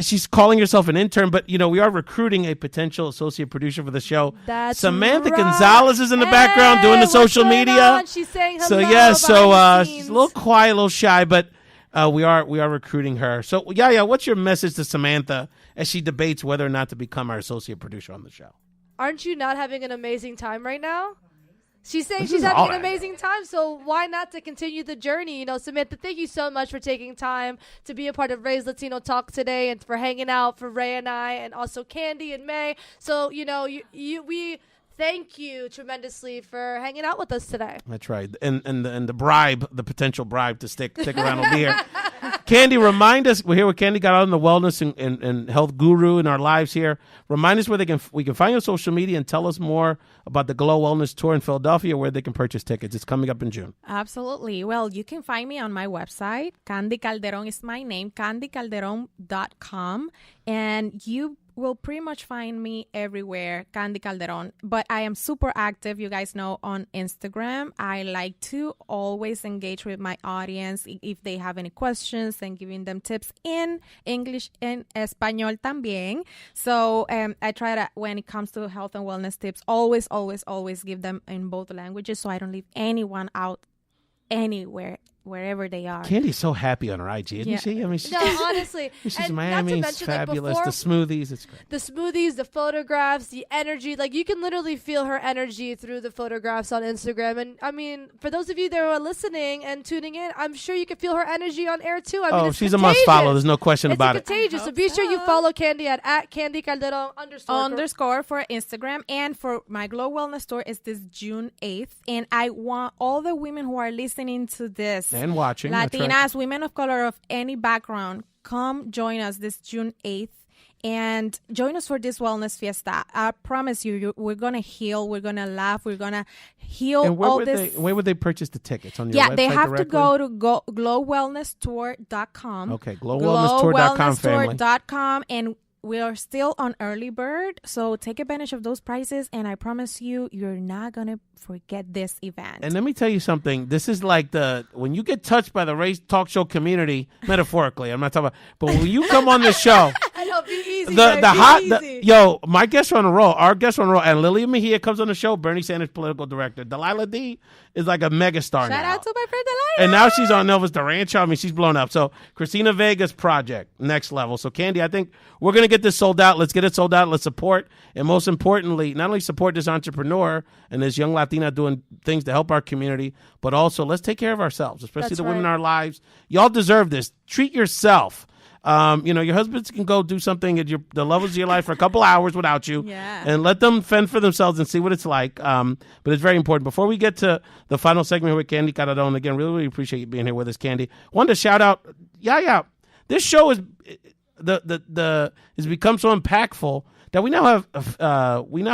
She's calling herself an intern, but, we are recruiting a potential associate producer for the show. That's Samantha right. Gonzalez is in the background doing the social media. On? She's saying hello. She's a little quiet, a little shy, but we are recruiting her. So, Yaya, what's your message to Samantha as she debates whether or not to become our associate producer on the show? Aren't you not having an amazing time right now? She's saying she's having an amazing time, so why not to continue the journey? Samantha, thank you so much for taking time to be a part of Ray's Latino Talk today and for hanging out for Ray and I and also Candy and May. So, we thank you tremendously for hanging out with us today. That's right. And the bribe, the potential bribe to stick around will be here. Candy, remind us, we're here with Candy Calderon, the wellness and health guru in our lives here. Remind us where we can find you on social media and tell us more about the Glow Wellness Tour in Philadelphia, where they can purchase tickets. It's coming up in June. Absolutely. Well, you can find me on my website. Candy Calderon is my name, candycalderon.com. And you will pretty much find me everywhere, Candy Calderon. But I am super active, you guys know, on Instagram. I like to always engage with my audience if they have any questions and giving them tips in English and Espanol también. So I try to, when it comes to health and wellness tips, always give them in both languages so I don't leave anyone out anywhere. Wherever they are. Candy's so happy on her IG, isn't she? I mean, honestly. She's Miami, it's fabulous. The smoothies, it's great. The smoothies, the photographs, the energy. Like, you can literally feel her energy through the photographs on Instagram. And, I mean, for those of you that are listening and tuning in, I'm sure you can feel her energy on air, too. I mean, it's she's contagious. a must-follow. There's no question about it. It's contagious. So be sure you follow Candy at Candy Calderon __ for Instagram. And for my Glow Wellness Tour is this June 8th. And I want all the women who are listening to this and watching, Latinas, women of color of any background, come join us this June 8th and join us for this wellness fiesta. I promise you, we're going to heal, we're going to laugh, we're going to heal all this. Where would they purchase the tickets? On your website they have directly? to go to glowwellnesstour.com. Okay, glowwellnesstour.com, family. And we are still on early bird, so take advantage of those prices, and I promise you're not going to forget this event. And let me tell you something. This is like when you get touched by the Ray's talk show community, metaphorically, I'm not talking about, but when you come on the show, I know, be easy. My guests are on a roll. Our guests are on a roll. And Lillian Mejia comes on the show, Bernie Sanders' political director. Delilah D is like a megastar now. Shout out to my friend Delilah. And now she's on Elvis Duran show. I mean, she's blown up. So Christina Vega's project, next level. So Candy, I think we're going to get this sold out. Let's get it sold out. Let's support. And most importantly, not only support this entrepreneur and this young Latina doing things to help our community, but also let's take care of ourselves, especially the women in our lives. Y'all deserve this. Treat yourself. Your husbands can go do something at the levels of your life for a couple hours without you, and let them fend for themselves and see what it's like. But it's very important. Before we get to the final segment with Candy Calderon, again, really appreciate you being here with us, Candy. Wanted to shout out, Yaya. This show is has become so impactful that we now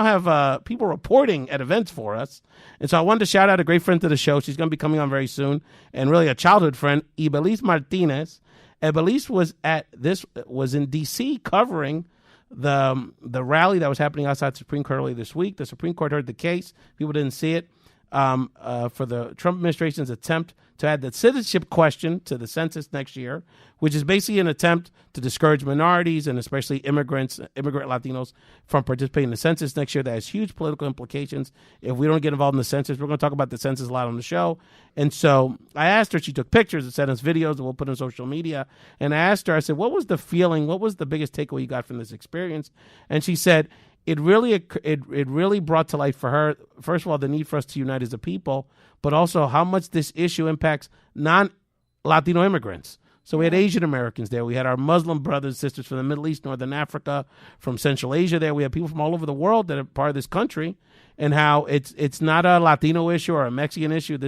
have people reporting at events for us. And so I wanted to shout out a great friend to the show. She's going to be coming on very soon, and really a childhood friend, Ibeliz Martinez. Ibeliz was in D.C. covering the rally that was happening outside the Supreme Court earlier this week. The Supreme Court heard the case. People didn't see it. For the Trump administration's attempt to add the citizenship question to the census next year, which is basically an attempt to discourage minorities and especially immigrant Latinos from participating in the census next year. That has huge political implications. If we don't get involved in the census, we're going to talk about the census a lot on the show. And so I asked her, she took pictures and sent us videos that we'll put on social media. And I asked her, I said, what was the feeling? What was the biggest takeaway you got from this experience? And she said, it really brought to light for her, first of all, the need for us to unite as a people, but also how much this issue impacts non-Latino immigrants. So we had Asian Americans there. We had our Muslim brothers and sisters from the Middle East, Northern Africa, from Central Asia there. We have people from all over the world that are part of this country, and how it's not a Latino issue or a Mexican issue.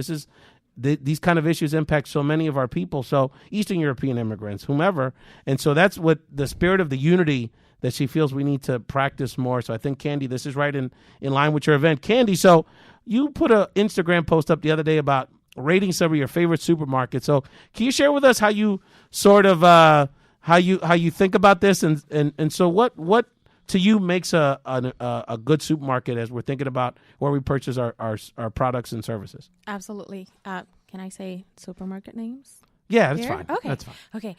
These kind of issues impact so many of our people, so Eastern European immigrants, whomever. And so that's what the spirit of the unity that she feels we need to practice more. So I think, Candy, this is right in line with your event. Candy, so you put an Instagram post up the other day about rating some of your favorite supermarkets. So can you share with us how you sort of how you think about this, and so what to you makes a good supermarket as we're thinking about where we purchase our products and services? Absolutely. Can I say supermarket names? Yeah, that's fine. Okay. That's fine. Okay.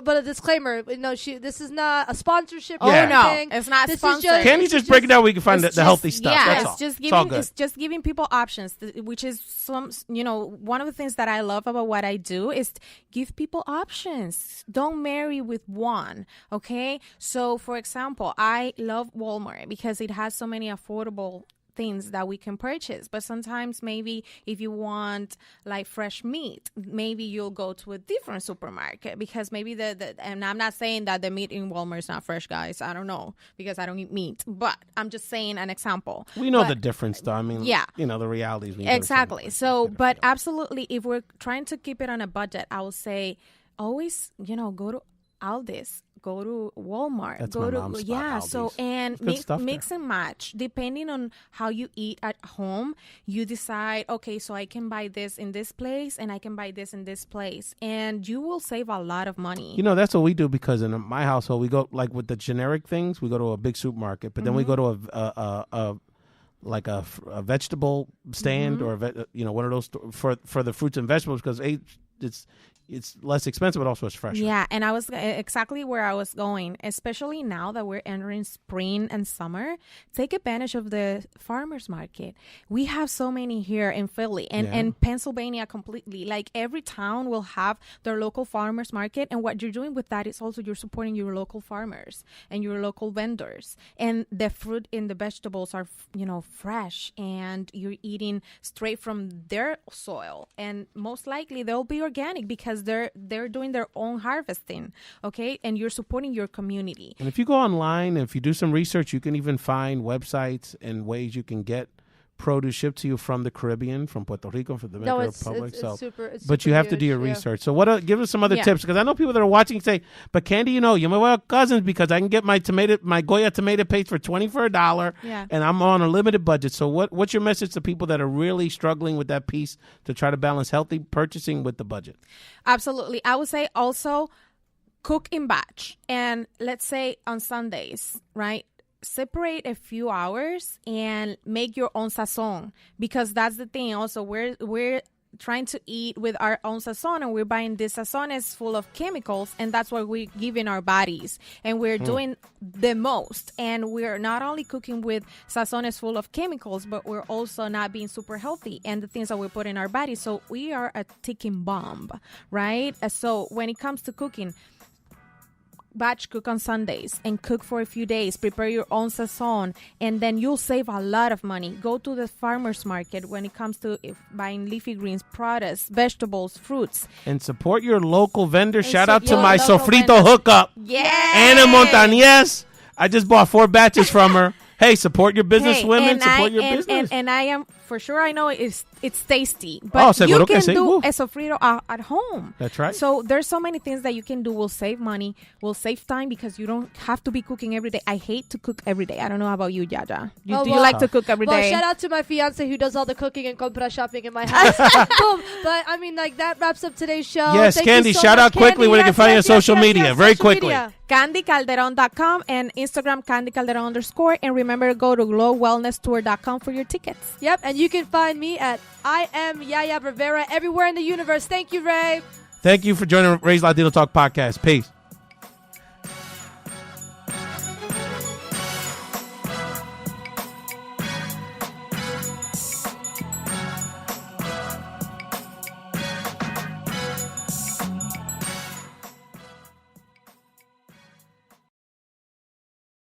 But a disclaimer. No, this is not a sponsorship. Oh, or no. anything. It's not This is sponsored. Candy just break it down. We can find the healthy stuff. Yeah, That's all. It's just giving people options, which is one of the things that I love about what I do is give people options. Don't marry with one. Okay. So, for example, I love Walmart because it has so many affordable things that we can purchase. But sometimes maybe if you want like fresh meat, maybe you'll go to a different supermarket because maybe and I'm not saying that the meat in Walmart is not fresh, guys. I don't know because I don't eat meat, but I'm just saying an example. We know the difference though. I mean, yeah, the realities. Exactly. So, but absolutely, if we're trying to keep it on a budget, I will say always, go to Aldi's. Go to Walmart. That's go my to mom's spot, yeah. Aldi's. So and mix and match depending on how you eat at home. You decide, okay, so I can buy this in this place and I can buy this in this place, and you will save a lot of money. That's what we do because in my household we go like with the generic things. We go to a big supermarket, but then we go to a vegetable stand or one of those for the fruits and vegetables because it's less expensive, but also it's fresher. Yeah, and I was exactly where I was going, especially now that we're entering spring and summer. Take advantage of the farmers market. We have so many here in Philly and Pennsylvania completely. Like every town will have their local farmers market, and what you're doing with that is also you're supporting your local farmers and your local vendors. And the fruit and the vegetables are, fresh, and you're eating straight from their soil, and most likely they'll be organic because they're doing their own harvesting, okay? And you're supporting your community. And if you go online, if you do some research, you can even find websites and ways you can get produce shipped to you from the Caribbean, from Puerto Rico, from the Dominican Republic. It's super but you have to do your research. So give us some other tips, because I know people that are watching say, but Candy, you me voy a Cousins because I can get my Goya tomato paste for $20 for $1, and I'm on a limited budget. So what's your message to people that are really struggling with that piece to try to balance healthy purchasing with the budget? Absolutely. I would say also cook in batch. And let's say on Sundays, right? Separate a few hours and make your own sazon, because that's the thing. Also, we're trying to eat with our own sazon, and we're buying this sazon is full of chemicals, and that's what we're giving our bodies, and we're doing the most. And we're not only cooking with sazones full of chemicals, but we're also not being super healthy and the things that we put in our bodies. So we are a ticking bomb, right? So when it comes to cooking, batch cook on Sundays and cook for a few days. Prepare your own sazon, and then you'll save a lot of money. Go to the farmer's market when it comes to buying leafy greens, produce, vegetables, fruits. And support your local vendor. And Shout out to your my local sofrito vendors. hookup. Yeah. Ana Montañez. I just bought 4 batches from her. Hey, support your business, women. Support your business. And I am, for sure, I know it it's tasty. But you seguro can que sí. do Woo. a sofrito at home. That's right. So there's so many things that you can do. Will save money, will save time because you don't have to be cooking every day. I hate to cook every day. I don't know about you, Yaya. Do you like to cook every day? Well, shout out to my fiance who does all the cooking and compra shopping in my house. Boom. But I mean, like, that wraps up today's show. Yes, Thank Candy, you so shout much, out quickly Candy. where they can find you on social media. Very social quickly. media. CandyCalderon.com and Instagram CandyCalderon_. And remember to go to glowwellnesstour.com for your tickets. Yep, and you can find me at I am Yaya Rivera everywhere in the universe. Thank you, Ray. Thank you for joining Ray's Latino Talk podcast. Peace.